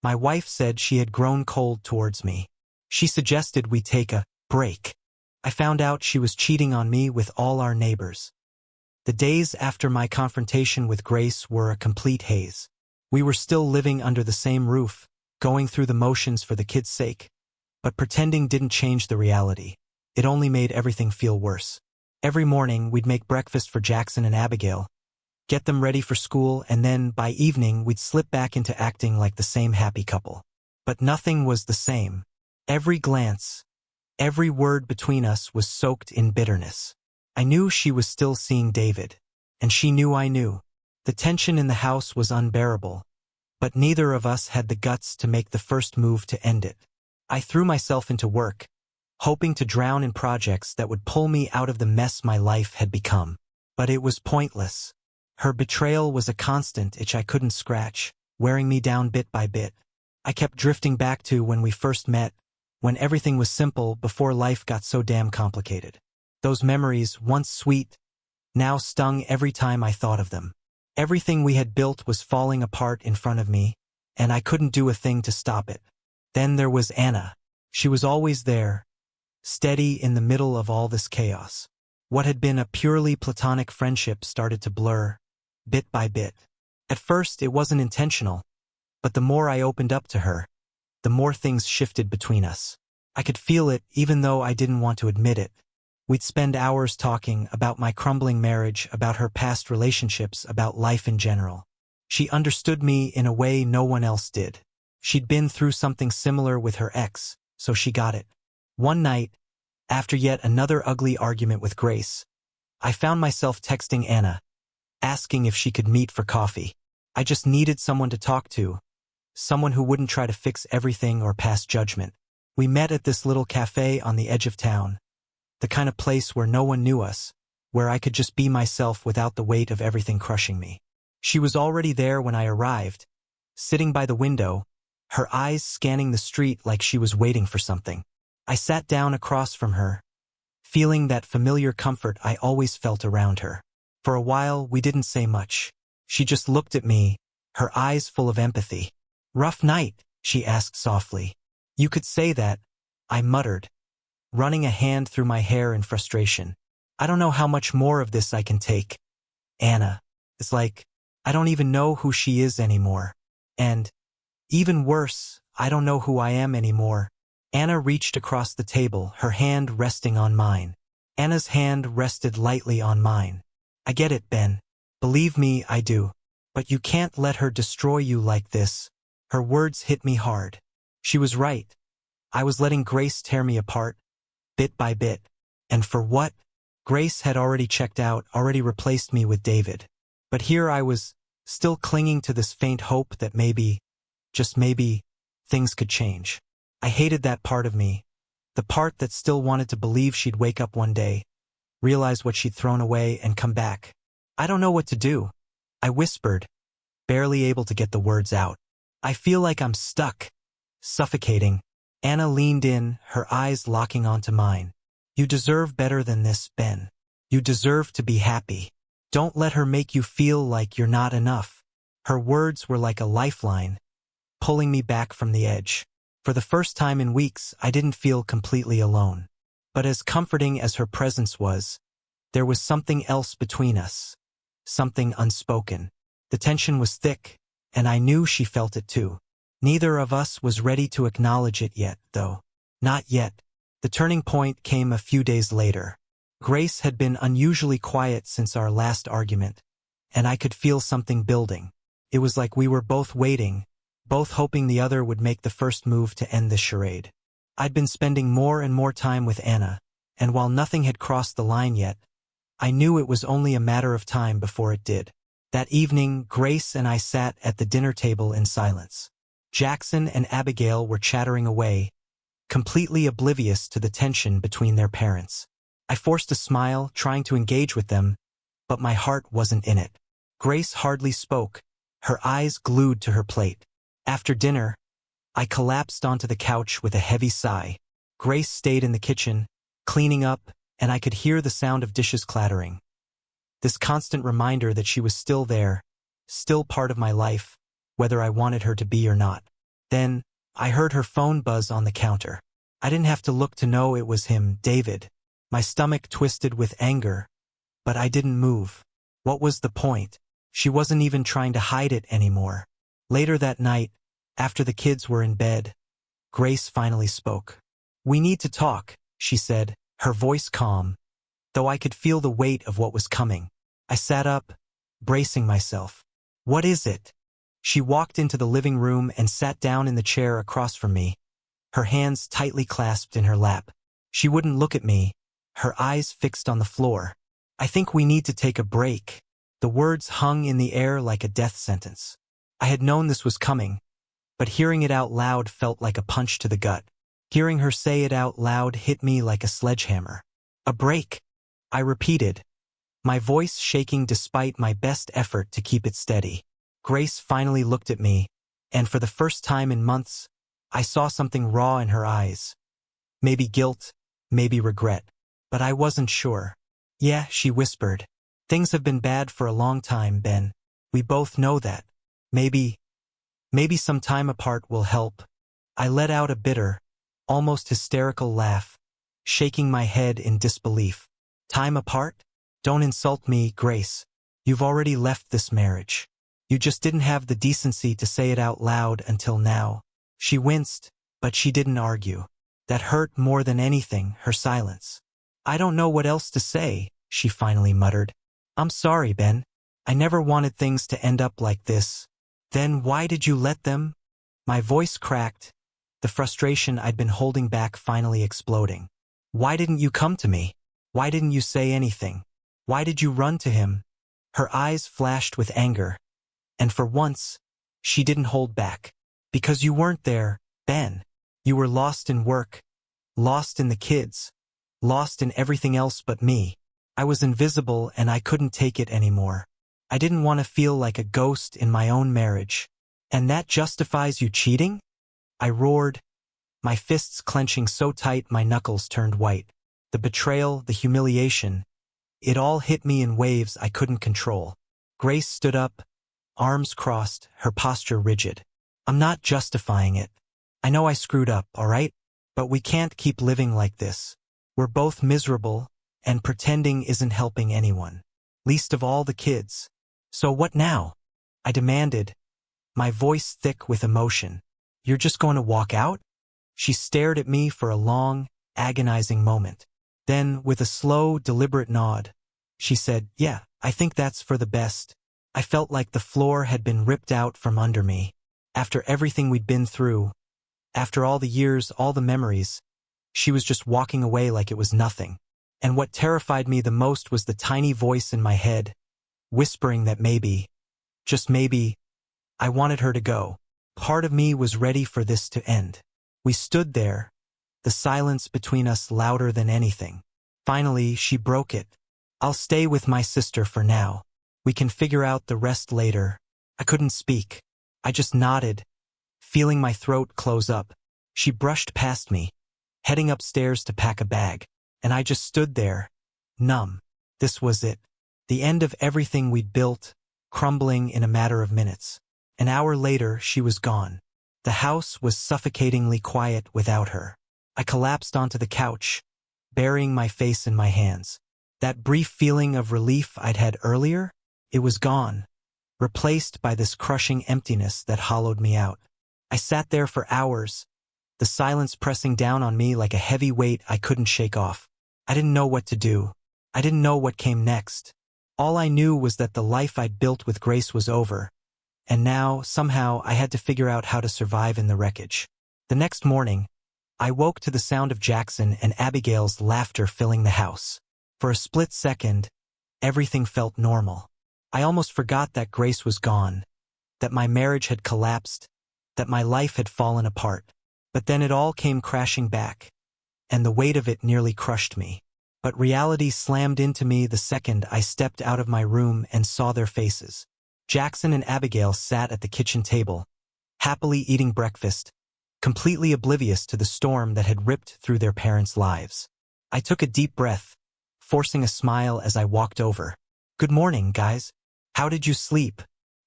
My wife said she had grown cold towards me. She suggested we take a break. I found out she was cheating on me with all our neighbors. The days after my confrontation with Grace were a complete haze. We were still living under the same roof, going through the motions for the kids' sake. But pretending didn't change the reality. It only made everything feel worse. Every morning, we'd make breakfast for Jackson and Abigail, get them ready for school, and then, by evening, we'd slip back into acting like the same happy couple. But nothing was the same. Every glance, every word between us was soaked in bitterness. I knew she was still seeing David, and she knew I knew. The tension in the house was unbearable, but neither of us had the guts to make the first move to end it. I threw myself into work, hoping to drown in projects that would pull me out of the mess my life had become. But it was pointless. Her betrayal was a constant itch I couldn't scratch, wearing me down bit by bit. I kept drifting back to when we first met, when everything was simple before life got so damn complicated. Those memories, once sweet, now stung every time I thought of them. Everything we had built was falling apart in front of me, and I couldn't do a thing to stop it. Then there was Anna. She was always there, steady in the middle of all this chaos. What had been a purely platonic friendship started to blur, bit by bit. At first, it wasn't intentional, but the more I opened up to her, the more things shifted between us. I could feel it even though I didn't want to admit it. We'd spend hours talking about my crumbling marriage, about her past relationships, about life in general. She understood me in a way no one else did. She'd been through something similar with her ex, so she got it. One night, after yet another ugly argument with Grace, I found myself texting Anna, asking if she could meet for coffee. I just needed someone to talk to, someone who wouldn't try to fix everything or pass judgment. We met at this little cafe on the edge of town, the kind of place where no one knew us, where I could just be myself without the weight of everything crushing me. She was already there when I arrived, sitting by the window, her eyes scanning the street like she was waiting for something. I sat down across from her, feeling that familiar comfort I always felt around her. For a while, we didn't say much. She just looked at me, her eyes full of empathy. "Rough night?" she asked softly. "You could say that," I muttered, running a hand through my hair in frustration. "I don't know how much more of this I can take. Anna, it's like, I don't even know who she is anymore. And, even worse, I don't know who I am anymore." Anna reached across the table, her hand resting on mine. Anna's hand rested lightly on mine. "I get it, Ben. Believe me, I do. But you can't let her destroy you like this." Her words hit me hard. She was right. I was letting Grace tear me apart, bit by bit. And for what? Grace had already checked out, already replaced me with David. But here I was, still clinging to this faint hope that maybe, just maybe, things could change. I hated that part of me, the part that still wanted to believe she'd wake up one day, realize what she'd thrown away, and come back. "I don't know what to do," I whispered, barely able to get the words out. "I feel like I'm stuck, suffocating." Anna leaned in, her eyes locking onto mine. "You deserve better than this, Ben. You deserve to be happy. Don't let her make you feel like you're not enough." Her words were like a lifeline, pulling me back from the edge. For the first time in weeks, I didn't feel completely alone. But as comforting as her presence was, there was something else between us, something unspoken. The tension was thick, and I knew she felt it too. Neither of us was ready to acknowledge it yet, though. Not yet. The turning point came a few days later. Grace had been unusually quiet since our last argument, and I could feel something building. It was like we were both waiting, both hoping the other would make the first move to end this charade. I'd been spending more and more time with Anna, and while nothing had crossed the line yet, I knew it was only a matter of time before it did. That evening, Grace and I sat at the dinner table in silence. Jackson and Abigail were chattering away, completely oblivious to the tension between their parents. I forced a smile, trying to engage with them, but my heart wasn't in it. Grace hardly spoke, her eyes glued to her plate. After dinner, I collapsed onto the couch with a heavy sigh. Grace stayed in the kitchen, cleaning up, and I could hear the sound of dishes clattering. This constant reminder that she was still there, still part of my life, whether I wanted her to be or not. Then, I heard her phone buzz on the counter. I didn't have to look to know it was him, David. My stomach twisted with anger, but I didn't move. What was the point? She wasn't even trying to hide it anymore. Later that night, after the kids were in bed, Grace finally spoke. "We need to talk," she said, her voice calm, though I could feel the weight of what was coming. I sat up, bracing myself. "What is it?" She walked into the living room and sat down in the chair across from me, her hands tightly clasped in her lap. She wouldn't look at me, her eyes fixed on the floor. "I think we need to take a break." The words hung in the air like a death sentence. I had known this was coming, but hearing it out loud felt like a punch to the gut. Hearing her say it out loud hit me like a sledgehammer. "A break," I repeated, my voice shaking despite my best effort to keep it steady. Grace finally looked at me, and for the first time in months, I saw something raw in her eyes. Maybe guilt, maybe regret, but I wasn't sure. "Yeah," she whispered. "Things have been bad for a long time, Ben. We both know that. Maybe some time apart will help." I let out a bitter, almost hysterical laugh, shaking my head in disbelief. "Time apart? Don't insult me, Grace. You've already left this marriage. You just didn't have the decency to say it out loud until now." She winced, but she didn't argue. That hurt more than anything, her silence. "I don't know what else to say," she finally muttered. "I'm sorry, Ben. I never wanted things to end up like this." "Then why did you let them?" My voice cracked, the frustration I'd been holding back finally exploding. "Why didn't you come to me? Why didn't you say anything? Why did you run to him?" Her eyes flashed with anger, and for once, she didn't hold back. "Because you weren't there, Ben. You were lost in work, lost in the kids, lost in everything else but me. I was invisible and I couldn't take it anymore. I didn't want to feel like a ghost in my own marriage." "And that justifies you cheating?" I roared, my fists clenching so tight my knuckles turned white. The betrayal, the humiliation, it all hit me in waves I couldn't control. Grace stood up, arms crossed, her posture rigid. "I'm not justifying it. I know I screwed up, all right? But we can't keep living like this. We're both miserable, and pretending isn't helping anyone. Least of all the kids. So what now?" I demanded, my voice thick with emotion. "You're just going to walk out?" She stared at me for a long, agonizing moment. Then, with a slow, deliberate nod, she said, "Yeah, I think that's for the best." I felt like the floor had been ripped out from under me. After everything we'd been through, after all the years, all the memories, she was just walking away like it was nothing. And what terrified me the most was the tiny voice in my head, whispering that maybe, just maybe, I wanted her to go. Part of me was ready for this to end. We stood there, the silence between us louder than anything. Finally, she broke it. "I'll stay with my sister for now. We can figure out the rest later." I couldn't speak. I just nodded, feeling my throat close up. She brushed past me, heading upstairs to pack a bag, and I just stood there, numb. This was it. The end of everything we'd built, crumbling in a matter of minutes. An hour later, she was gone. The house was suffocatingly quiet without her. I collapsed onto the couch, burying my face in my hands. That brief feeling of relief I'd had earlier, it was gone, replaced by this crushing emptiness that hollowed me out. I sat there for hours, the silence pressing down on me like a heavy weight I couldn't shake off. I didn't know what to do. I didn't know what came next. All I knew was that the life I'd built with Grace was over, and now, somehow, I had to figure out how to survive in the wreckage. The next morning, I woke to the sound of Jackson and Abigail's laughter filling the house. For a split second, everything felt normal. I almost forgot that Grace was gone, that my marriage had collapsed, that my life had fallen apart. But then it all came crashing back, and the weight of it nearly crushed me. But reality slammed into me the second I stepped out of my room and saw their faces. Jackson and Abigail sat at the kitchen table, happily eating breakfast, completely oblivious to the storm that had ripped through their parents' lives. I took a deep breath, forcing a smile as I walked over. "Good morning, guys. How did you sleep?"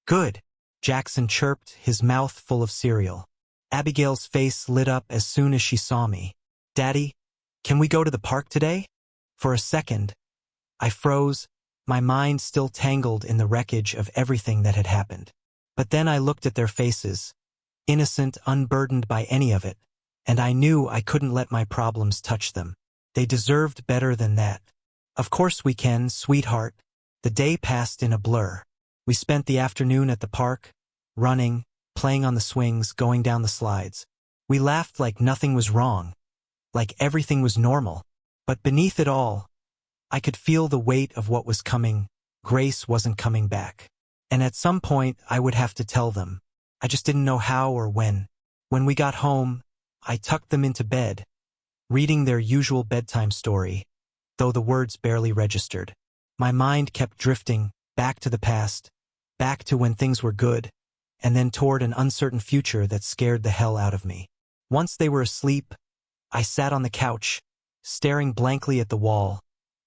"Good," Jackson chirped, his mouth full of cereal. Abigail's face lit up as soon as she saw me. "Daddy, can we go to the park today?" For a second, I froze, my mind still tangled in the wreckage of everything that had happened. But then I looked at their faces, innocent, unburdened by any of it, and I knew I couldn't let my problems touch them. They deserved better than that. "Of course we can, sweetheart." The day passed in a blur. We spent the afternoon at the park, running, playing on the swings, going down the slides. We laughed like nothing was wrong, like everything was normal. But beneath it all, I could feel the weight of what was coming. Grace wasn't coming back. And at some point, I would have to tell them. I just didn't know how or when. When we got home, I tucked them into bed, reading their usual bedtime story, though the words barely registered. My mind kept drifting, back to the past, back to when things were good, and then toward an uncertain future that scared the hell out of me. Once they were asleep, I sat on the couch, staring blankly at the wall,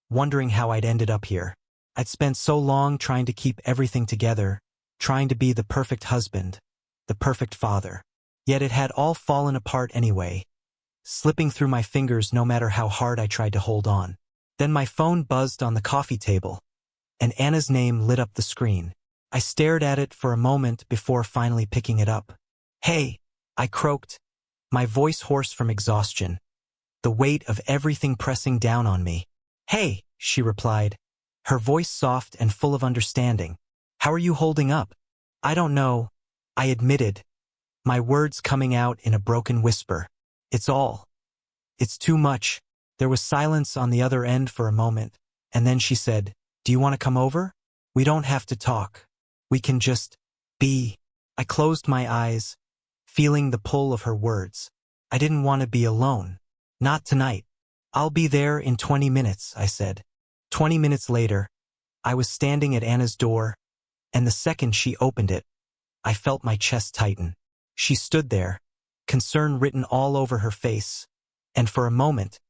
wondering how I'd ended up here. I'd spent so long trying to keep everything together, trying to be the perfect husband, the perfect father. Yet it had all fallen apart anyway, slipping through my fingers no matter how hard I tried to hold on. Then my phone buzzed on the coffee table, and Anna's name lit up the screen. I stared at it for a moment before finally picking it up. "Hey," I croaked, my voice hoarse from exhaustion, the weight of everything pressing down on me. "Hey," she replied, her voice soft and full of understanding. "How are you holding up?" "I don't know," I admitted, my words coming out in a broken whisper. It's too much." There was silence on the other end for a moment, and then she said, "Do you want to come over? We don't have to talk. We can just be." I closed my eyes, feeling the pull of her words. I didn't want to be alone. Not tonight. "I'll be there in 20 minutes, I said. 20 minutes later, I was standing at Anna's door, and the second she opened it, I felt my chest tighten. She stood there, concern written all over her face, and for a moment,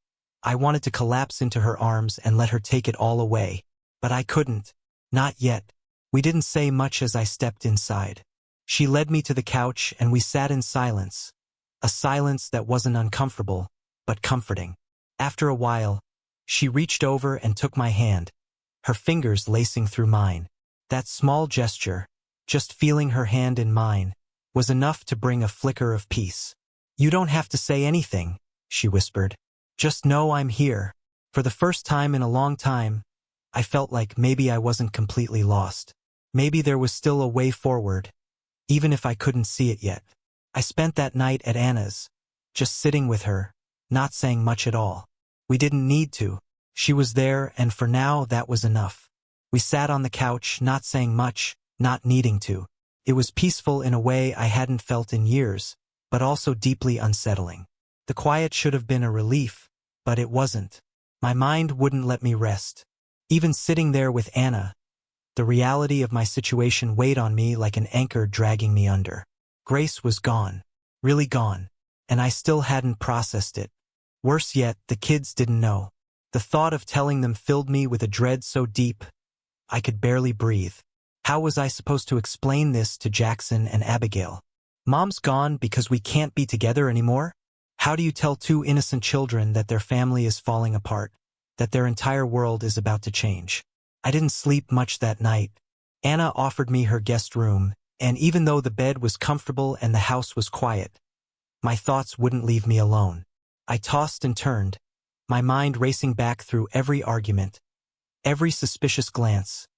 I wanted to collapse into her arms and let her take it all away. But I couldn't. Not yet. We didn't say much as I stepped inside. She led me to the couch and we sat in silence, a silence that wasn't uncomfortable, but comforting. After a while, she reached over and took my hand, her fingers lacing through mine. That small gesture, just feeling her hand in mine, was enough to bring a flicker of peace. "You don't have to say anything," she whispered. "Just know I'm here." For the first time in a long time, I felt like maybe I wasn't completely lost. Maybe there was still a way forward, even if I couldn't see it yet. I spent that night at Anna's, just sitting with her, not saying much at all. We didn't need to. She was there, and for now that was enough. We sat on the couch, not saying much, not needing to. It was peaceful in a way I hadn't felt in years, but also deeply unsettling. The quiet should have been a relief, but it wasn't. My mind wouldn't let me rest. Even sitting there with Anna, the reality of my situation weighed on me like an anchor dragging me under. Grace was gone, really gone, and I still hadn't processed it. Worse yet, the kids didn't know. The thought of telling them filled me with a dread so deep, I could barely breathe. How was I supposed to explain this to Jackson and Abigail? "Mom's gone because we can't be together anymore?" How do you tell two innocent children that their family is falling apart, that their entire world is about to change? I didn't sleep much that night. Anna offered me her guest room, and even though the bed was comfortable and the house was quiet, my thoughts wouldn't leave me alone. I tossed and turned, my mind racing back through every argument, every suspicious glance,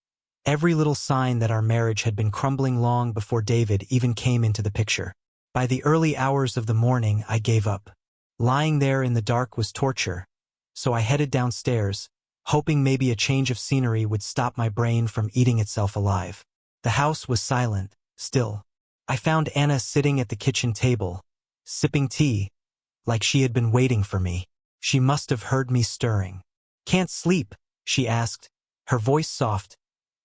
every little sign that our marriage had been crumbling long before David even came into the picture. By the early hours of the morning, I gave up. Lying there in the dark was torture, so I headed downstairs, hoping maybe a change of scenery would stop my brain from eating itself alive. The house was silent, still. I found Anna sitting at the kitchen table, sipping tea, like she had been waiting for me. She must have heard me stirring. "Can't sleep?" she asked, her voice soft,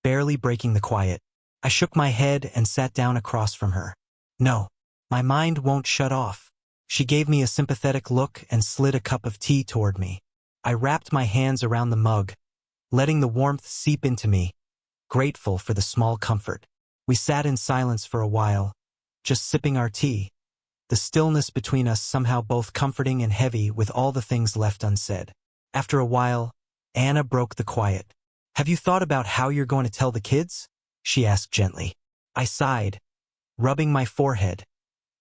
barely breaking the quiet. I shook my head and sat down across from her. "No. My mind won't shut off." She gave me a sympathetic look and slid a cup of tea toward me. I wrapped my hands around the mug, letting the warmth seep into me, grateful for the small comfort. We sat in silence for a while, just sipping our tea, the stillness between us somehow both comforting and heavy with all the things left unsaid. After a while, Anna broke the quiet. "Have you thought about how you're going to tell the kids?" she asked gently. I sighed, rubbing my forehead,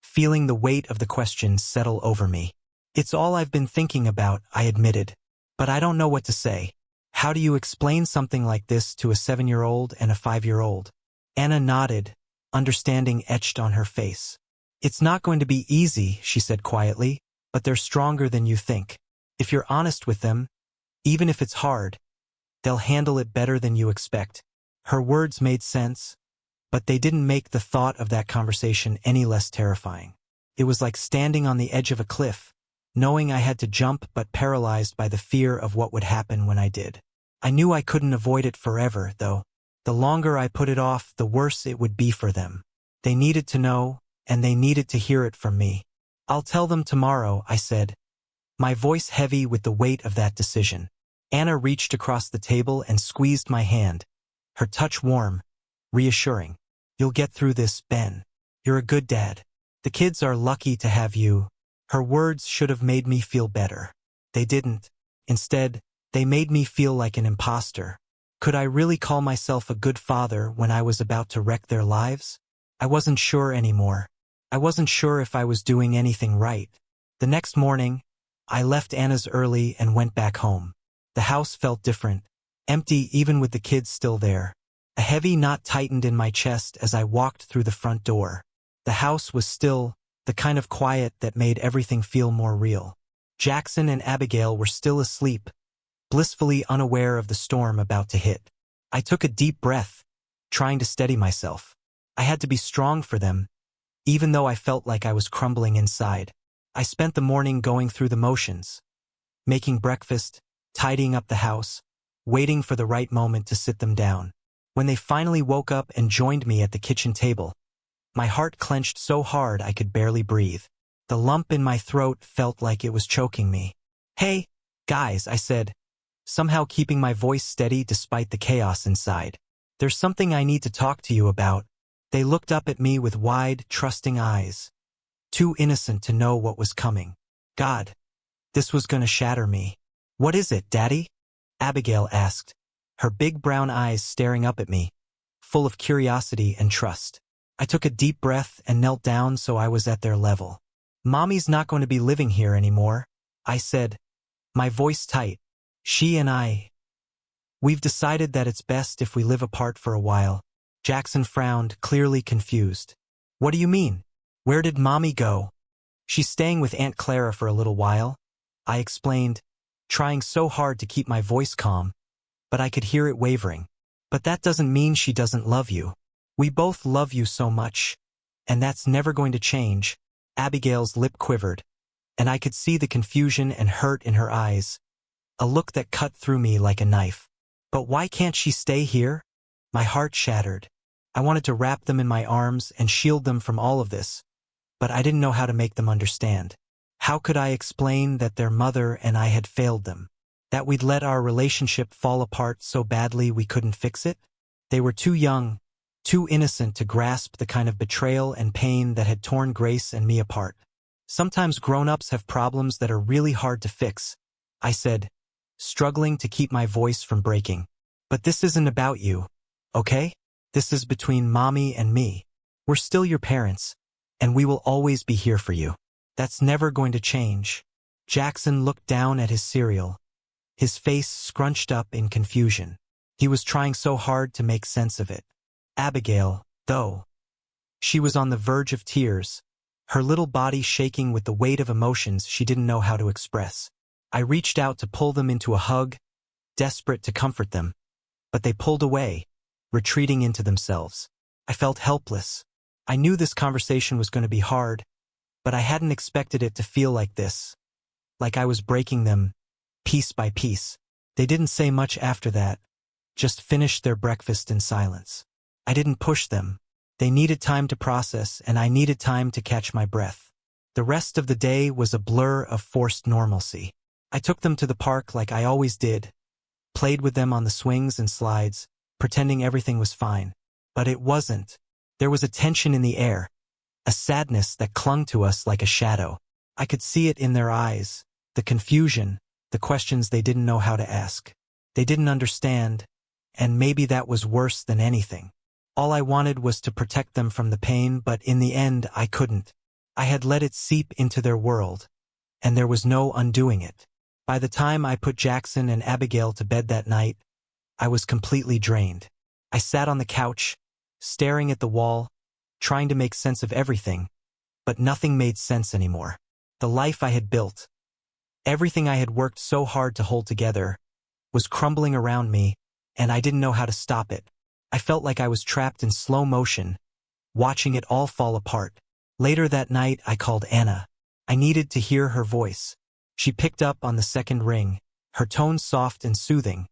feeling the weight of the question settle over me. "It's all I've been thinking about," I admitted. "But I don't know what to say. How do you explain something like this to a 7-year-old and a 5-year-old? Anna nodded, understanding etched on her face. "It's not going to be easy," she said quietly, "but they're stronger than you think. If you're honest with them, even if it's hard, they'll handle it better than you expect." Her words made sense, but they didn't make the thought of that conversation any less terrifying. It was like standing on the edge of a cliff, knowing I had to jump but paralyzed by the fear of what would happen when I did. I knew I couldn't avoid it forever, though. The longer I put it off, the worse it would be for them. They needed to know, and they needed to hear it from me. "I'll tell them tomorrow," I said, my voice heavy with the weight of that decision. Anna reached across the table and squeezed my hand, her touch warm, reassuring. "You'll get through this, Ben. You're a good dad. The kids are lucky to have you." Her words should have made me feel better. They didn't. Instead, they made me feel like an imposter. Could I really call myself a good father when I was about to wreck their lives? I wasn't sure anymore. I wasn't sure if I was doing anything right. The next morning, I left Anna's early and went back home. The house felt different, empty even with the kids still there. A heavy knot tightened in my chest as I walked through the front door. The house was still, the kind of quiet that made everything feel more real. Jackson and Abigail were still asleep, blissfully unaware of the storm about to hit. I took a deep breath, trying to steady myself. I had to be strong for them, even though I felt like I was crumbling inside. I spent the morning going through the motions, making breakfast, tidying up the house, waiting for the right moment to sit them down. When they finally woke up and joined me at the kitchen table, my heart clenched so hard I could barely breathe. The lump in my throat felt like it was choking me. "Hey, guys," I said, somehow keeping my voice steady despite the chaos inside. "There's something I need to talk to you about." They looked up at me with wide, trusting eyes, too innocent to know what was coming. God, this was going to shatter me. "What is it, Daddy?" Abigail asked, her big brown eyes staring up at me, full of curiosity and trust. I took a deep breath and knelt down so I was at their level. "Mommy's not going to be living here anymore," I said, my voice tight. We've decided that it's best if we live apart for a while." Jackson frowned, clearly confused. "What do you mean? Where did Mommy go?" "She's staying with Aunt Clara for a little while," I explained, trying so hard to keep my voice calm, but I could hear it wavering. "But that doesn't mean she doesn't love you. We both love you so much, and that's never going to change." Abigail's lip quivered, and I could see the confusion and hurt in her eyes, a look that cut through me like a knife. "But why can't she stay here?" My heart shattered. I wanted to wrap them in my arms and shield them from all of this, but I didn't know how to make them understand. How could I explain that their mother and I had failed them? That we'd let our relationship fall apart so badly we couldn't fix it? They were too young, too innocent to grasp the kind of betrayal and pain that had torn Grace and me apart. "Sometimes grown-ups have problems that are really hard to fix," I said, struggling to keep my voice from breaking. "But this isn't about you, okay? This is between Mommy and me. We're still your parents, and we will always be here for you. That's never going to change." Jackson looked down at his cereal, his face scrunched up in confusion. He was trying so hard to make sense of it. Abigail, though, she was on the verge of tears, her little body shaking with the weight of emotions she didn't know how to express. I reached out to pull them into a hug, desperate to comfort them, but they pulled away, retreating into themselves. I felt helpless. I knew this conversation was going to be hard, but I hadn't expected it to feel like this, like I was breaking them, piece by piece. They didn't say much after that, just finished their breakfast in silence. I didn't push them. They needed time to process, and I needed time to catch my breath. The rest of the day was a blur of forced normalcy. I took them to the park like I always did, played with them on the swings and slides, pretending everything was fine. But it wasn't. There was a tension in the air, a sadness that clung to us like a shadow. I could see it in their eyes, the confusion, the questions they didn't know how to ask. They didn't understand, and maybe that was worse than anything. All I wanted was to protect them from the pain, but in the end I couldn't. I had let it seep into their world, and there was no undoing it. By the time I put Jackson and Abigail to bed that night, I was completely drained. I sat on the couch, staring at the wall, trying to make sense of everything, but nothing made sense anymore. The life I had built, everything I had worked so hard to hold together, was crumbling around me, and I didn't know how to stop it. I felt like I was trapped in slow motion, watching it all fall apart. Later that night, I called Anna. I needed to hear her voice. She picked up on the second ring, her tone soft and soothing,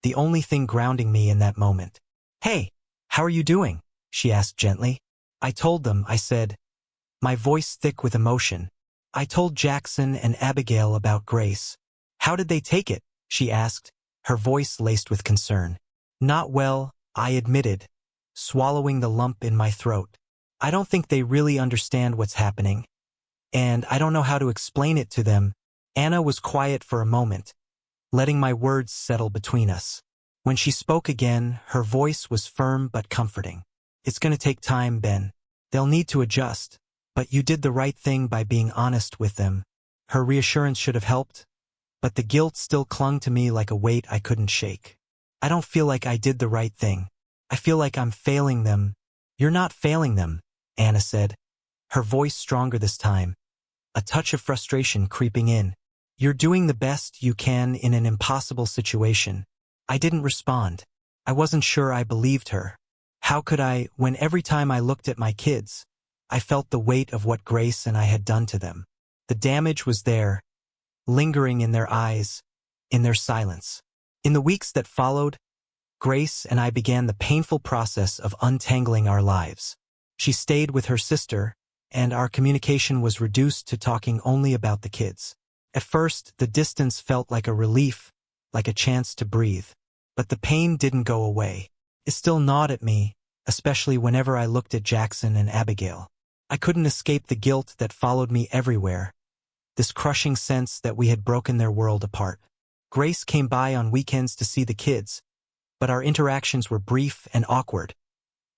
the only thing grounding me in that moment. "Hey, how are you doing?" she asked gently. I told them, I said, my voice thick with emotion. I told Jackson and Abigail about Grace. "How did they take it?" she asked, her voice laced with concern. "Not well," I admitted, swallowing the lump in my throat. "I don't think they really understand what's happening, and I don't know how to explain it to them." Anna was quiet for a moment, letting my words settle between us. When she spoke again, her voice was firm but comforting. "It's going to take time, Ben. They'll need to adjust, but you did the right thing by being honest with them." Her reassurance should have helped, but the guilt still clung to me like a weight I couldn't shake. "I don't feel like I did the right thing. I feel like I'm failing them." "You're not failing them," Anna said, her voice stronger this time, a touch of frustration creeping in. "You're doing the best you can in an impossible situation." I didn't respond. I wasn't sure I believed her. How could I, when every time I looked at my kids, I felt the weight of what Grace and I had done to them? The damage was there, lingering in their eyes, in their silence. In the weeks that followed, Grace and I began the painful process of untangling our lives. She stayed with her sister, and our communication was reduced to talking only about the kids. At first, the distance felt like a relief, like a chance to breathe. But the pain didn't go away. It still gnawed at me, especially whenever I looked at Jackson and Abigail. I couldn't escape the guilt that followed me everywhere, this crushing sense that we had broken their world apart. Grace came by on weekends to see the kids, but our interactions were brief and awkward,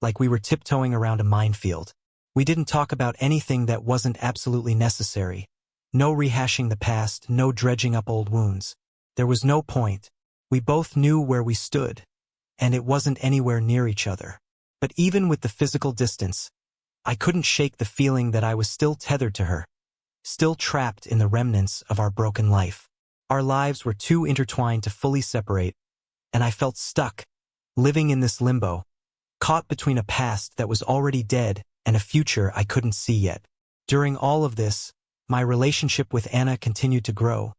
like we were tiptoeing around a minefield. We didn't talk about anything that wasn't absolutely necessary. No rehashing the past, no dredging up old wounds. There was no point. We both knew where we stood, and it wasn't anywhere near each other. But even with the physical distance, I couldn't shake the feeling that I was still tethered to her, still trapped in the remnants of our broken life. Our lives were too intertwined to fully separate, and I felt stuck, living in this limbo, caught between a past that was already dead and a future I couldn't see yet. During all of this, my relationship with Anna continued to grow,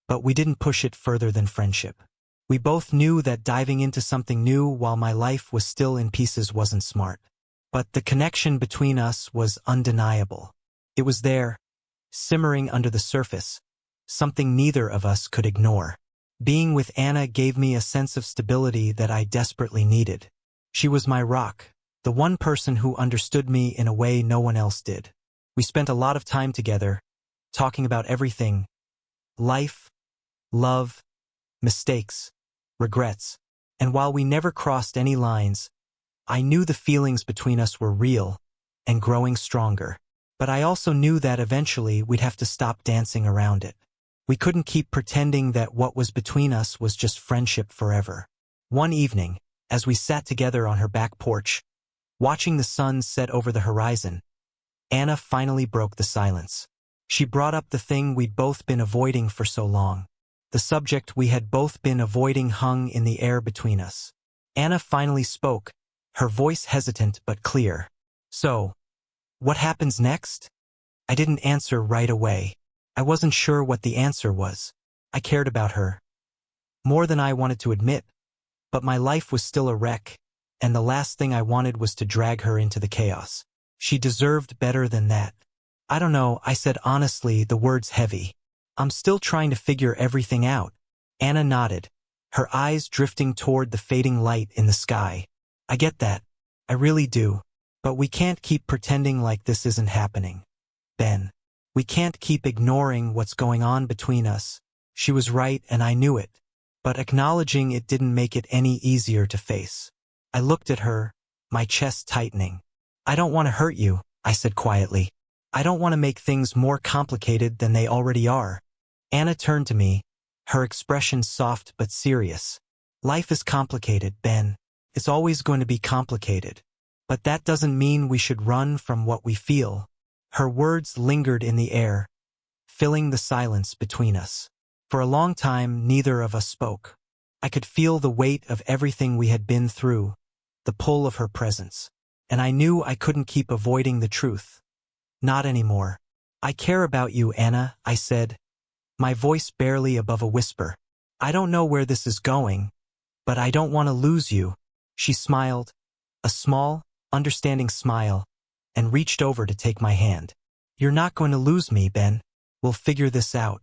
but we didn't push it further than friendship. We both knew that diving into something new while my life was still in pieces wasn't smart. But the connection between us was undeniable. It was there, simmering under the surface, something neither of us could ignore. Being with Anna gave me a sense of stability that I desperately needed. She was my rock, the one person who understood me in a way no one else did. We spent a lot of time together, talking about everything: life, love, mistakes, regrets. And while we never crossed any lines, I knew the feelings between us were real and growing stronger. But I also knew that eventually we'd have to stop dancing around it. We couldn't keep pretending that what was between us was just friendship forever. One evening, as we sat together on her back porch, watching the sun set over the horizon, Anna finally broke the silence. She brought up the thing we'd both been avoiding for so long. The subject we had both been avoiding hung in the air between us. Anna finally spoke, her voice hesitant but clear. "So, what happens next?" I didn't answer right away. I wasn't sure what the answer was. I cared about her, more than I wanted to admit, but my life was still a wreck, and the last thing I wanted was to drag her into the chaos. She deserved better than that. "I don't know," I said honestly, the words heavy. "I'm still trying to figure everything out." Anna nodded, her eyes drifting toward the fading light in the sky. "I get that. I really do. But we can't keep pretending like this isn't happening, Ben. We can't keep ignoring what's going on between us. She was right and I knew it. But acknowledging it didn't make it any easier to face. I looked at her, my chest tightening. I don't want to hurt you, I said quietly. I don't want to make things more complicated than they already are. Anna turned to me, her expression soft but serious. Life is complicated, Ben. It's always going to be complicated. But that doesn't mean we should run from what we feel. Her words lingered in the air, filling the silence between us. For a long time, neither of us spoke. I could feel the weight of everything we had been through, the pull of her presence. And I knew I couldn't keep avoiding the truth. Not anymore. I care about you, Anna, I said, my voice barely above a whisper. I don't know where this is going, but I don't want to lose you. She smiled, a small, understanding smile, and reached over to take my hand. You're not going to lose me, Ben. We'll figure this out.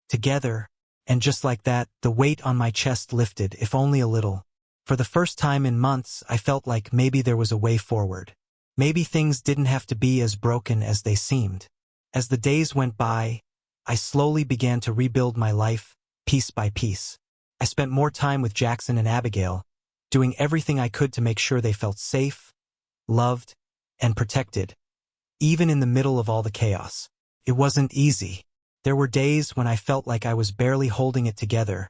Together. And just like that, the weight on my chest lifted, if only a little. For the first time in months, I felt like maybe there was a way forward. Maybe things didn't have to be as broken as they seemed. As the days went by, I slowly began to rebuild my life, piece by piece. I spent more time with Jackson and Abigail, doing everything I could to make sure they felt safe, loved, and protected, even in the middle of all the chaos. It wasn't easy. There were days when I felt like I was barely holding it together,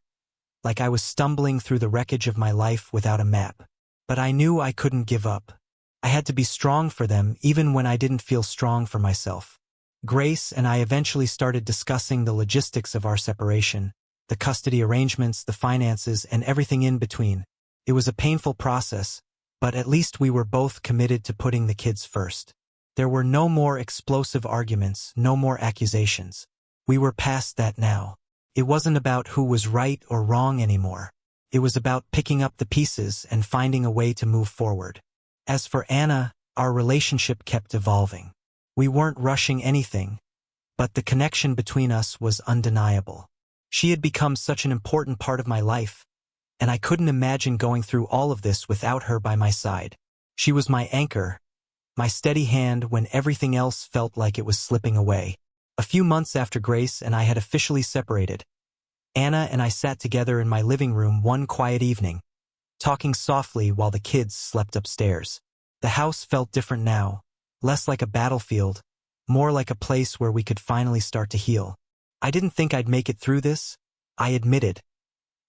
like I was stumbling through the wreckage of my life without a map. But I knew I couldn't give up. I had to be strong for them even when I didn't feel strong for myself. Grace and I eventually started discussing the logistics of our separation, the custody arrangements, the finances, and everything in between. It was a painful process, but at least we were both committed to putting the kids first. There were no more explosive arguments, no more accusations. We were past that now. It wasn't about who was right or wrong anymore. It was about picking up the pieces and finding a way to move forward. As for Anna, our relationship kept evolving. We weren't rushing anything, but the connection between us was undeniable. She had become such an important part of my life, and I couldn't imagine going through all of this without her by my side. She was my anchor, my steady hand when everything else felt like it was slipping away. A few months after Grace and I had officially separated, Anna and I sat together in my living room one quiet evening, talking softly while the kids slept upstairs. The house felt different now, less like a battlefield, more like a place where we could finally start to heal. I didn't think I'd make it through this, I admitted,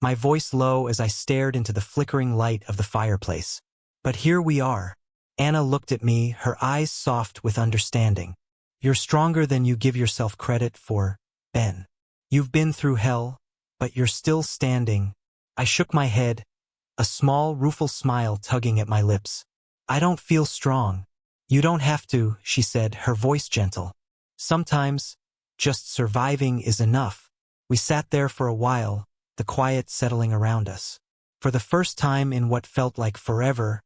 my voice low as I stared into the flickering light of the fireplace. But here we are. Anna looked at me, her eyes soft with understanding. You're stronger than you give yourself credit for, Ben. You've been through hell, but you're still standing. I shook my head, a small, rueful smile tugging at my lips. I don't feel strong. You don't have to, she said, her voice gentle. Sometimes, just surviving is enough. We sat there for a while, the quiet settling around us. For the first time in what felt like forever,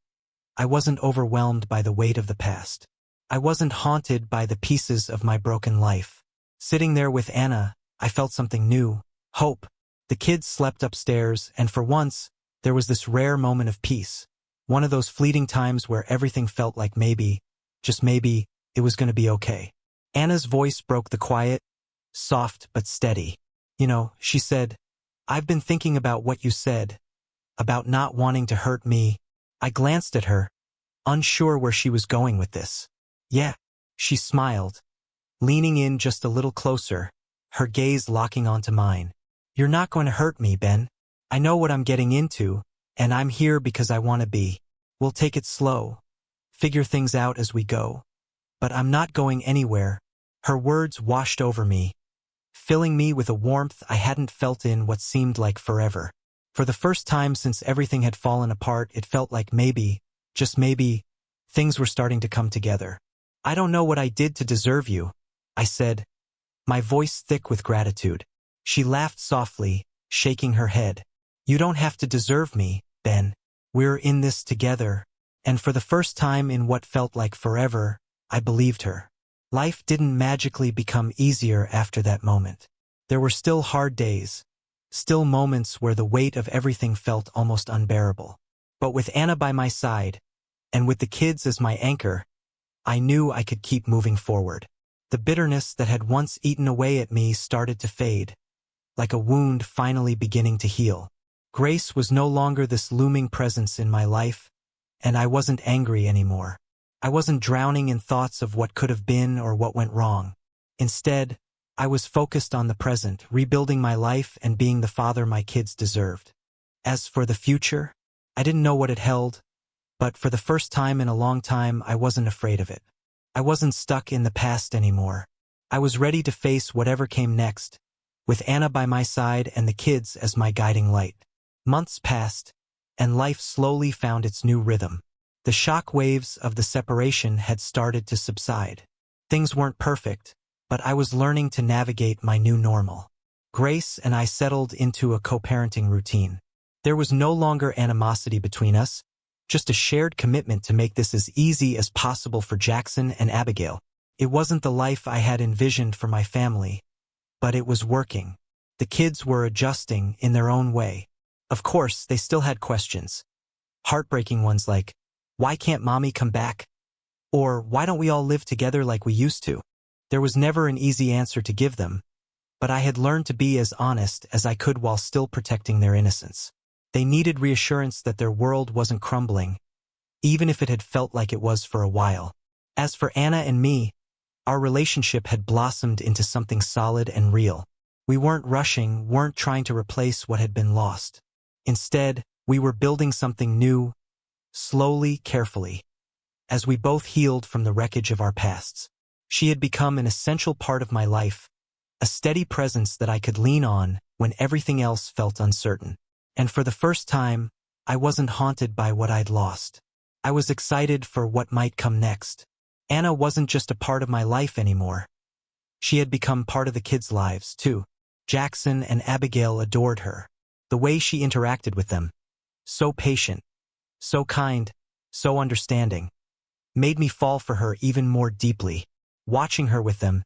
I wasn't overwhelmed by the weight of the past. I wasn't haunted by the pieces of my broken life. Sitting there with Anna, I felt something new, hope. The kids slept upstairs, and for once, there was this rare moment of peace. One of those fleeting times where everything felt like maybe, just maybe, it was going to be okay. Anna's voice broke the quiet, soft but steady. You know, she said, I've been thinking about what you said, about not wanting to hurt me. I glanced at her, unsure where she was going with this. Yeah, she smiled, leaning in just a little closer, her gaze locking onto mine. You're not going to hurt me, Ben. I know what I'm getting into, and I'm here because I want to be. We'll take it slow, figure things out as we go. But I'm not going anywhere. Her words washed over me, filling me with a warmth I hadn't felt in what seemed like forever. For the first time since everything had fallen apart, it felt like maybe, just maybe, things were starting to come together. I don't know what I did to deserve you, I said, my voice thick with gratitude. She laughed softly, shaking her head. You don't have to deserve me, Ben. We're in this together. And for the first time in what felt like forever, I believed her. Life didn't magically become easier after that moment. There were still hard days, still moments where the weight of everything felt almost unbearable. But with Anna by my side, and with the kids as my anchor, I knew I could keep moving forward. The bitterness that had once eaten away at me started to fade, like a wound finally beginning to heal. Grace was no longer this looming presence in my life, and I wasn't angry anymore. I wasn't drowning in thoughts of what could have been or what went wrong. Instead, I was focused on the present, rebuilding my life and being the father my kids deserved. As for the future, I didn't know what it held, but for the first time in a long time, I wasn't afraid of it. I wasn't stuck in the past anymore. I was ready to face whatever came next, with Anna by my side and the kids as my guiding light. Months passed, and life slowly found its new rhythm. The shock waves of the separation had started to subside. Things weren't perfect, but I was learning to navigate my new normal. Grace and I settled into a co-parenting routine. There was no longer animosity between us, just a shared commitment to make this as easy as possible for Jackson and Abigail. It wasn't the life I had envisioned for my family, but it was working. The kids were adjusting in their own way. Of course, they still had questions. Heartbreaking ones like, why can't mommy come back? Or why don't we all live together like we used to? There was never an easy answer to give them, but I had learned to be as honest as I could while still protecting their innocence. They needed reassurance that their world wasn't crumbling, even if it had felt like it was for a while. As for Anna and me, our relationship had blossomed into something solid and real. We weren't rushing, weren't trying to replace what had been lost. Instead, we were building something new, slowly, carefully, as we both healed from the wreckage of our pasts. She had become an essential part of my life, a steady presence that I could lean on when everything else felt uncertain. And for the first time, I wasn't haunted by what I'd lost. I was excited for what might come next. Anna wasn't just a part of my life anymore. She had become part of the kids' lives, too. Jackson and Abigail adored her. The way she interacted with them, so patient, so kind, so understanding, made me fall for her even more deeply. Watching her with them,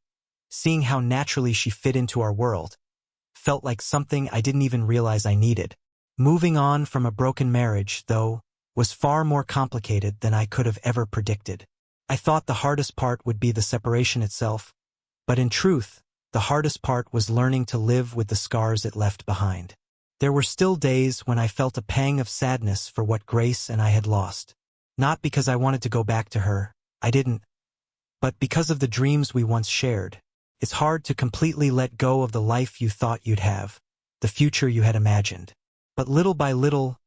seeing how naturally she fit into our world, felt like something I didn't even realize I needed. Moving on from a broken marriage, though, was far more complicated than I could have ever predicted. I thought the hardest part would be the separation itself, but in truth, the hardest part was learning to live with the scars it left behind. There were still days when I felt a pang of sadness for what Grace and I had lost. Not because I wanted to go back to her, I didn't, but because of the dreams we once shared. It's hard to completely let go of the life you thought you'd have, the future you had imagined. But little by little,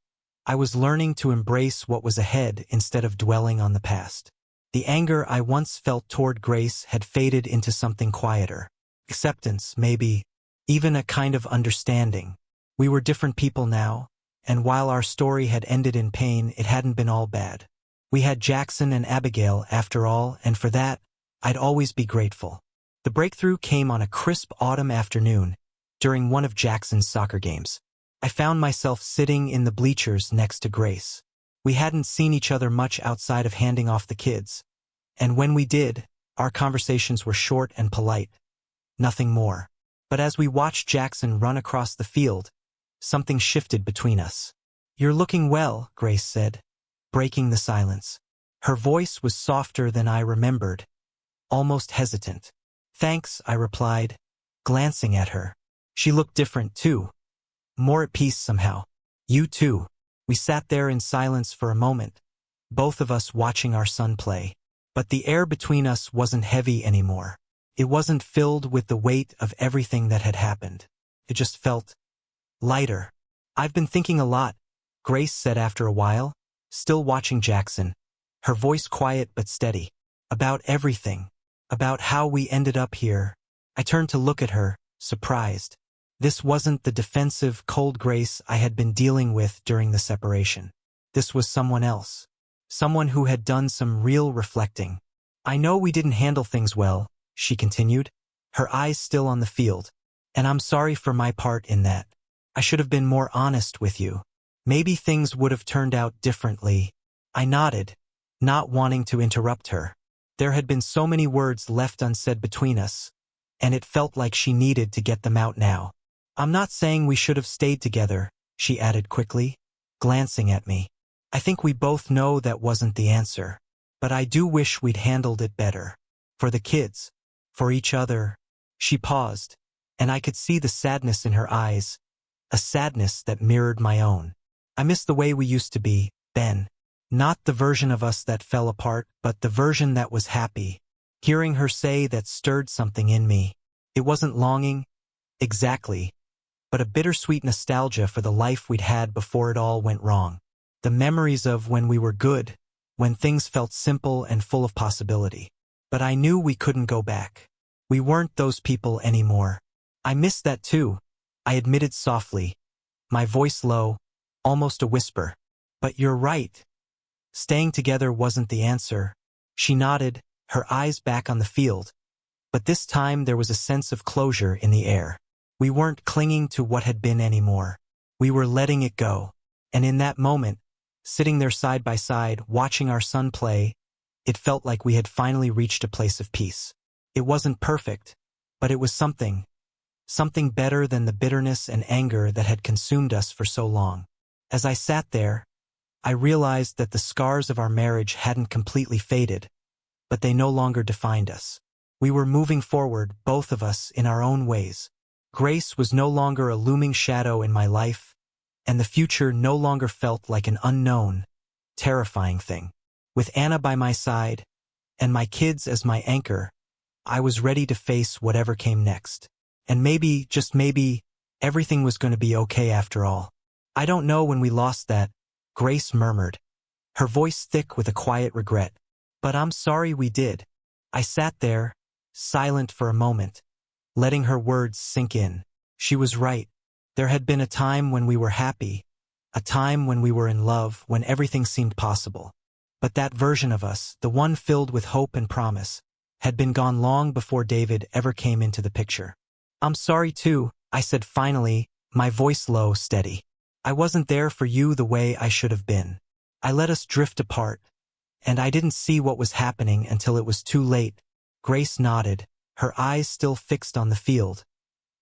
I was learning to embrace what was ahead instead of dwelling on the past. The anger I once felt toward Grace had faded into something quieter. Acceptance, maybe, even a kind of understanding. We were different people now, and while our story had ended in pain, it hadn't been all bad. We had Jackson and Abigail, after all, and for that, I'd always be grateful. The breakthrough came on a crisp autumn afternoon, during one of Jackson's soccer games. I found myself sitting in the bleachers next to Grace. We hadn't seen each other much outside of handing off the kids, and when we did, our conversations were short and polite. Nothing more. But as we watched Jackson run across the field, something shifted between us. "You're looking well," Grace said, breaking the silence. Her voice was softer than I remembered, almost hesitant. "Thanks," I replied, glancing at her. She looked different, too. More at peace somehow. "You too." We sat there in silence for a moment, both of us watching our son play. But the air between us wasn't heavy anymore. It wasn't filled with the weight of everything that had happened. It just felt lighter. "I've been thinking a lot," Grace said after a while, still watching Jackson, her voice quiet but steady. "About everything. About how we ended up here." I turned to look at her, surprised. This wasn't the defensive, cold Grace I had been dealing with during the separation. This was someone else. Someone who had done some real reflecting. "I know we didn't handle things well," she continued, her eyes still on the field, "and I'm sorry for my part in that. I should have been more honest with you. Maybe things would have turned out differently." I nodded, not wanting to interrupt her. There had been so many words left unsaid between us, and it felt like she needed to get them out now. "I'm not saying we should have stayed together," she added quickly, glancing at me. "I think we both know that wasn't the answer. But I do wish we'd handled it better. For the kids. For each other. She paused, and I could see the sadness in her eyes, a sadness that mirrored my own. I miss the way we used to be, Ben. Not the version of us that fell apart, but the version that was happy. Hearing her say that stirred something in me. It wasn't longing, exactly, but a bittersweet nostalgia for the life we'd had before it all went wrong. The memories of when we were good, when things felt simple and full of possibility. But I knew we couldn't go back. We weren't those people anymore. I missed that too, I admitted softly, my voice low, almost a whisper. But you're right. Staying together wasn't the answer. She nodded, her eyes back on the field. But this time there was a sense of closure in the air. We weren't clinging to what had been anymore. We were letting it go. And in that moment, sitting there side by side, watching our son play, it felt like we had finally reached a place of peace. It wasn't perfect, but it was something better than the bitterness and anger that had consumed us for so long. As I sat there, I realized that the scars of our marriage hadn't completely faded, but they no longer defined us. We were moving forward, both of us, in our own ways. Grace was no longer a looming shadow in my life, and the future no longer felt like an unknown, terrifying thing. With Anna by my side, and my kids as my anchor, I was ready to face whatever came next. And maybe, just maybe, everything was going to be okay after all. I don't know when we lost that, Grace murmured, her voice thick with a quiet regret. But I'm sorry we did. I sat there, silent for a moment, letting her words sink in. She was right. There had been a time when we were happy, a time when we were in love, when everything seemed possible. But that version of us, the one filled with hope and promise, had been gone long before David ever came into the picture. I'm sorry too, I said finally, my voice low, steady. I wasn't there for you the way I should have been. I let us drift apart, and I didn't see what was happening until it was too late. Grace nodded, her eyes still fixed on the field,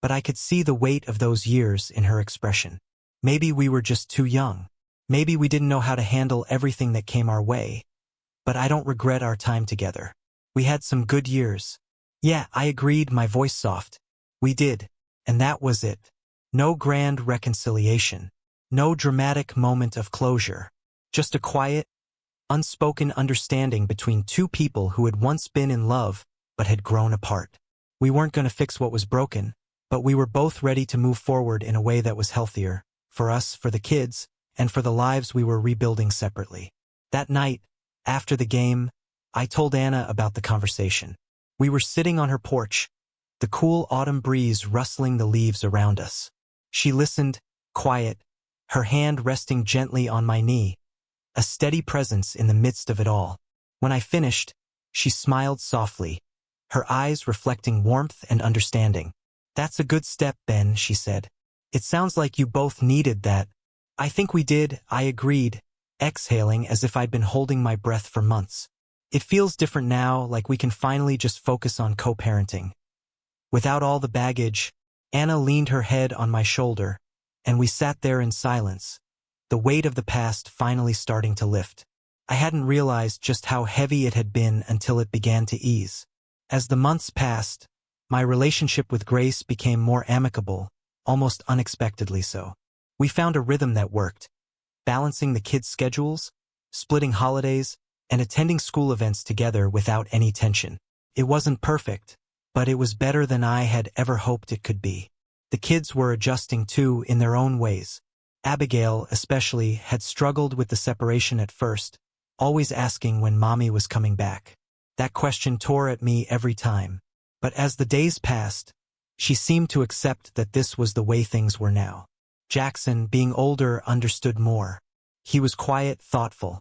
but I could see the weight of those years in her expression. Maybe we were just too young. Maybe we didn't know how to handle everything that came our way. But I don't regret our time together. We had some good years. Yeah, I agreed, my voice soft. We did, and that was it. No grand reconciliation. No dramatic moment of closure. Just a quiet, unspoken understanding between two people who had once been in love but had grown apart. We weren't going to fix what was broken, but we were both ready to move forward in a way that was healthier, for us, for the kids, and for the lives we were rebuilding separately. That night, after the game, I told Anna about the conversation. We were sitting on her porch, the cool autumn breeze rustling the leaves around us. She listened, quiet, her hand resting gently on my knee, a steady presence in the midst of it all. When I finished, she smiled softly, her eyes reflecting warmth and understanding. That's a good step, Ben, she said. It sounds like you both needed that. I think we did, I agreed, exhaling as if I'd been holding my breath for months. It feels different now, like we can finally just focus on co-parenting. Without all the baggage, Anna leaned her head on my shoulder, and we sat there in silence, the weight of the past finally starting to lift. I hadn't realized just how heavy it had been until it began to ease. As the months passed, my relationship with Grace became more amicable, almost unexpectedly so. We found a rhythm that worked, balancing the kids' schedules, splitting holidays, and attending school events together without any tension. It wasn't perfect, but it was better than I had ever hoped it could be. The kids were adjusting too in their own ways. Abigail, especially, had struggled with the separation at first, always asking when Mommy was coming back. That question tore at me every time. But as the days passed, she seemed to accept that this was the way things were now. Jackson, being older, understood more. He was quiet, thoughtful.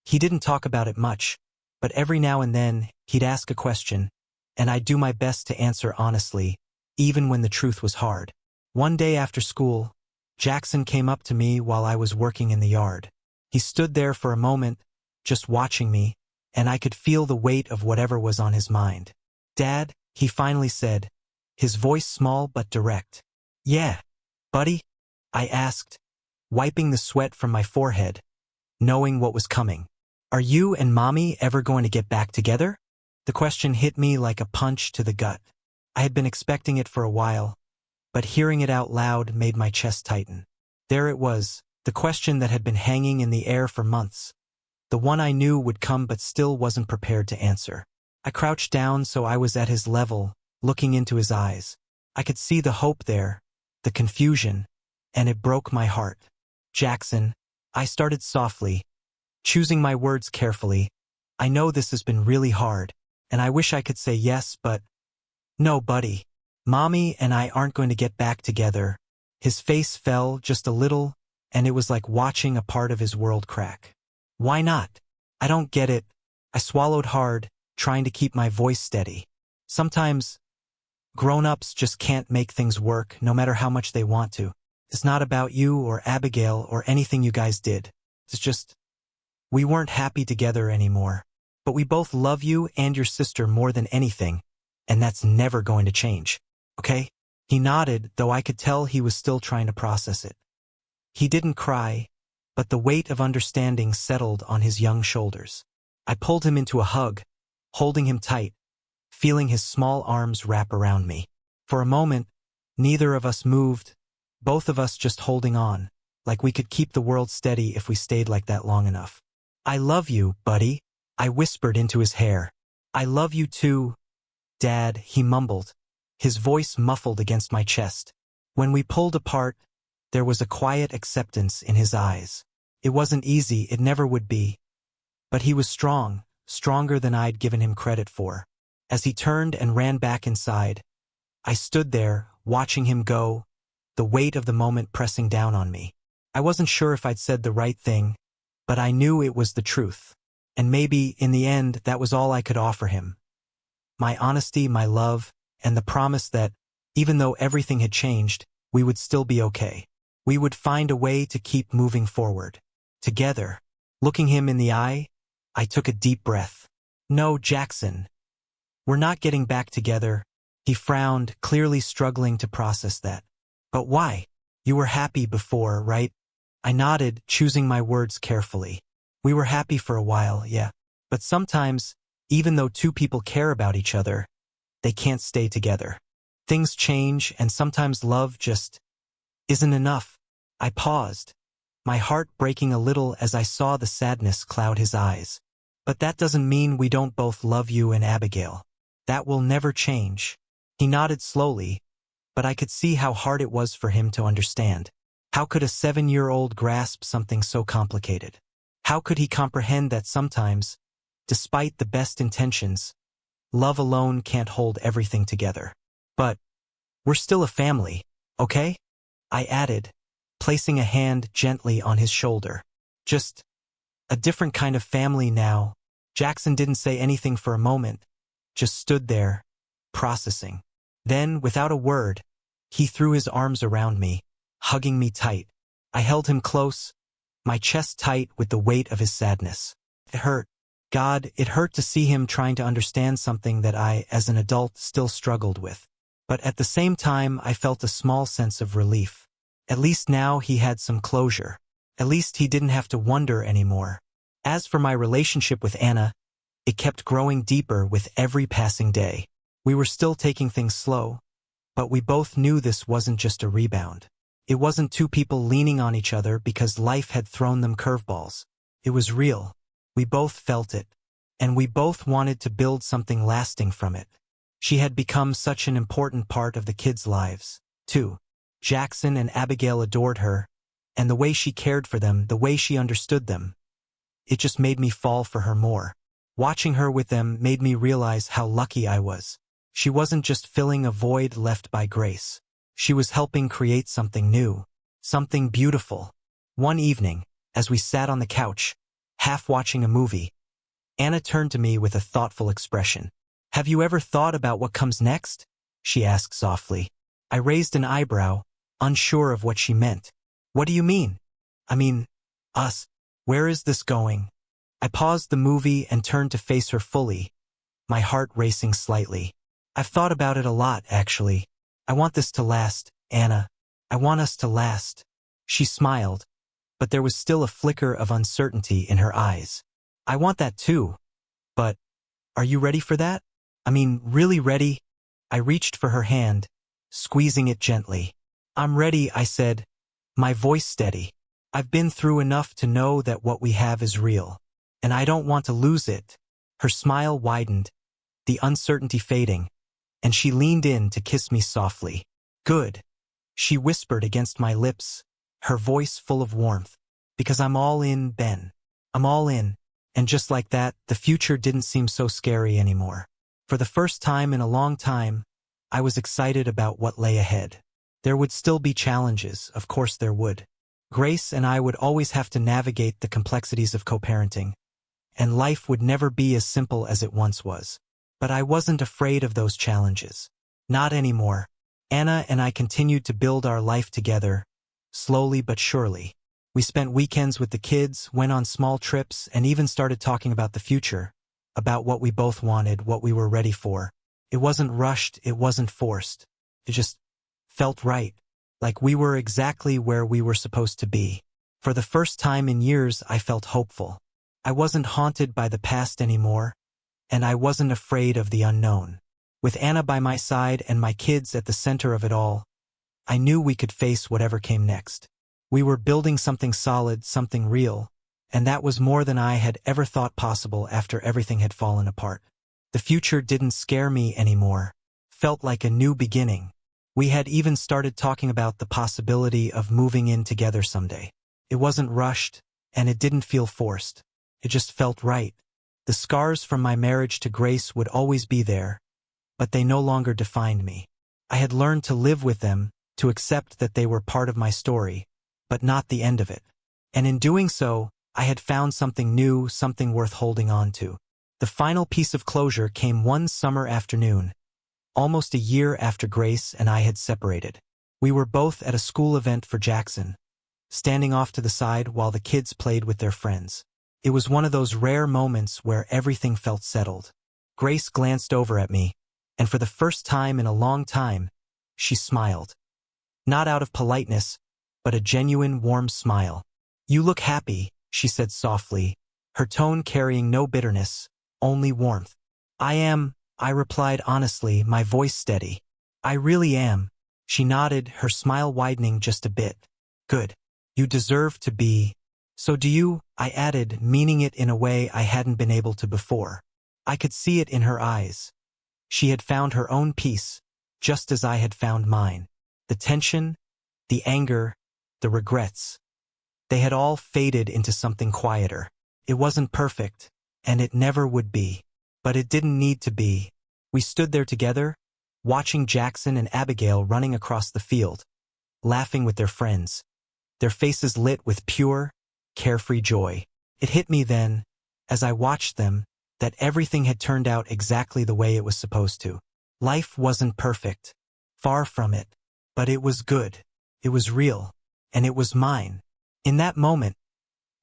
He didn't talk about it much, but every now and then, he'd ask a question, and I'd do my best to answer honestly, even when the truth was hard. One day after school, Jackson came up to me while I was working in the yard. He stood there for a moment, just watching me, and I could feel the weight of whatever was on his mind. "Dad," he finally said, his voice small but direct. "Yeah, buddy?" I asked, wiping the sweat from my forehead, knowing what was coming. Are you and Mommy ever going to get back together? The question hit me like a punch to the gut. I had been expecting it for a while, but hearing it out loud made my chest tighten. There it was, the question that had been hanging in the air for months. The one I knew would come but still wasn't prepared to answer. I crouched down so I was at his level, looking into his eyes. I could see the hope there, the confusion, and it broke my heart. Jackson, I started softly, choosing my words carefully. I know this has been really hard, and I wish I could say yes, but no, buddy. Mommy and I aren't going to get back together. His face fell just a little, and it was like watching a part of his world crack. Why not? I don't get it. I swallowed hard, trying to keep my voice steady. Sometimes, grown-ups just can't make things work no matter how much they want to. It's not about you or Abigail or anything you guys did. It's just, we weren't happy together anymore. But we both love you and your sister more than anything, and that's never going to change, okay? He nodded, though I could tell he was still trying to process it. He didn't cry, but the weight of understanding settled on his young shoulders. I pulled him into a hug, holding him tight, feeling his small arms wrap around me. For a moment, neither of us moved, both of us just holding on, like we could keep the world steady if we stayed like that long enough. I love you, buddy, I whispered into his hair. I love you too, Dad, he mumbled, his voice muffled against my chest. When we pulled apart, there was a quiet acceptance in his eyes. It wasn't easy, it never would be. But he was strong, stronger than I'd given him credit for. As he turned and ran back inside, I stood there, watching him go, the weight of the moment pressing down on me. I wasn't sure if I'd said the right thing, but I knew it was the truth. And maybe, in the end, that was all I could offer him. My honesty, my love, and the promise that, even though everything had changed, we would still be okay. We would find a way to keep moving forward. Together. Looking him in the eye, I took a deep breath. No, Jackson. We're not getting back together. He frowned, clearly struggling to process that. But why? You were happy before, right? I nodded, choosing my words carefully. We were happy for a while, yeah. But sometimes, even though two people care about each other, they can't stay together. Things change, and sometimes love just isn't enough. I paused, my heart breaking a little as I saw the sadness cloud his eyes. But that doesn't mean we don't both love you and Abigail. That will never change. He nodded slowly, but I could see how hard it was for him to understand. How could a 7-year-old grasp something so complicated? How could he comprehend that sometimes, despite the best intentions, love alone can't hold everything together? But we're still a family, okay? I added, placing a hand gently on his shoulder. Just a different kind of family now. Jackson didn't say anything for a moment, just stood there, processing. Then, without a word, he threw his arms around me, hugging me tight. I held him close, my chest tight with the weight of his sadness. It hurt. God, it hurt to see him trying to understand something that I, as an adult, still struggled with. But at the same time, I felt a small sense of relief. At least now he had some closure. At least he didn't have to wonder anymore. As for my relationship with Anna, it kept growing deeper with every passing day. We were still taking things slow, but we both knew this wasn't just a rebound. It wasn't two people leaning on each other because life had thrown them curveballs. It was real. We both felt it, and we both wanted to build something lasting from it. She had become such an important part of the kids' lives, too. Jackson and Abigail adored her, and the way she cared for them, the way she understood them, it just made me fall for her more. Watching her with them made me realize how lucky I was. She wasn't just filling a void left by Grace. She was helping create something new, something beautiful. One evening, as we sat on the couch, half watching a movie, Anna turned to me with a thoughtful expression. "Have you ever thought about what comes next?" she asked softly. I raised an eyebrow, unsure of what she meant. "What do you mean?" "I mean, us. Where is this going?" I paused the movie and turned to face her fully, my heart racing slightly. "I've thought about it a lot, actually. I want this to last, Anna. I want us to last." She smiled, but there was still a flicker of uncertainty in her eyes. I want that too. But, are you ready for that? I mean, really ready? I reached for her hand, squeezing it gently. I'm ready, I said, my voice steady. I've been through enough to know that what we have is real. And I don't want to lose it. Her smile widened, the uncertainty fading, and she leaned in to kiss me softly. Good, she whispered against my lips, her voice full of warmth. Because I'm all in, Ben. I'm all in. And just like that, the future didn't seem so scary anymore. For the first time in a long time, I was excited about what lay ahead. There would still be challenges, of course there would. Grace and I would always have to navigate the complexities of co-parenting, and life would never be as simple as it once was. But I wasn't afraid of those challenges. Not anymore. Anna and I continued to build our life together, slowly but surely. We spent weekends with the kids, went on small trips, and even started talking about the future, about what we both wanted, what we were ready for. It wasn't rushed, it wasn't forced. It just felt right, like we were exactly where we were supposed to be. For the first time in years, I felt hopeful. I wasn't haunted by the past anymore, and I wasn't afraid of the unknown. With Anna by my side and my kids at the center of it all, I knew we could face whatever came next. We were building something solid, something real, and that was more than I had ever thought possible after everything had fallen apart. The future didn't scare me anymore. Felt like a new beginning. We had even started talking about the possibility of moving in together someday. It wasn't rushed, and it didn't feel forced. It just felt right. The scars from my marriage to Grace would always be there, but they no longer defined me. I had learned to live with them, to accept that they were part of my story, but not the end of it. And in doing so, I had found something new, something worth holding on to. The final piece of closure came one summer afternoon, almost a year after Grace and I had separated. We were both at a school event for Jackson, standing off to the side while the kids played with their friends. It was one of those rare moments where everything felt settled. Grace glanced over at me, and for the first time in a long time, she smiled. Not out of politeness, but a genuine warm smile. You look happy, she said softly, her tone carrying no bitterness, only warmth. I am, I replied honestly, my voice steady. I really am. She nodded, her smile widening just a bit. Good. You deserve to be. So do you, I added, meaning it in a way I hadn't been able to before. I could see it in her eyes. She had found her own peace, just as I had found mine. The tension, the anger, the regrets. They had all faded into something quieter. It wasn't perfect, and it never would be. But it didn't need to be. We stood there together, watching Jackson and Abigail running across the field, laughing with their friends, their faces lit with pure, carefree joy. It hit me then, as I watched them, that everything had turned out exactly the way it was supposed to. Life wasn't perfect, far from it, but it was good. It was real, and it was mine. In that moment,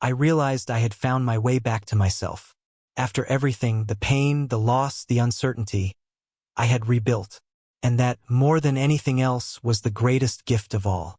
I realized I had found my way back to myself. After everything, the pain, the loss, the uncertainty, I had rebuilt. And that, more than anything else, was the greatest gift of all.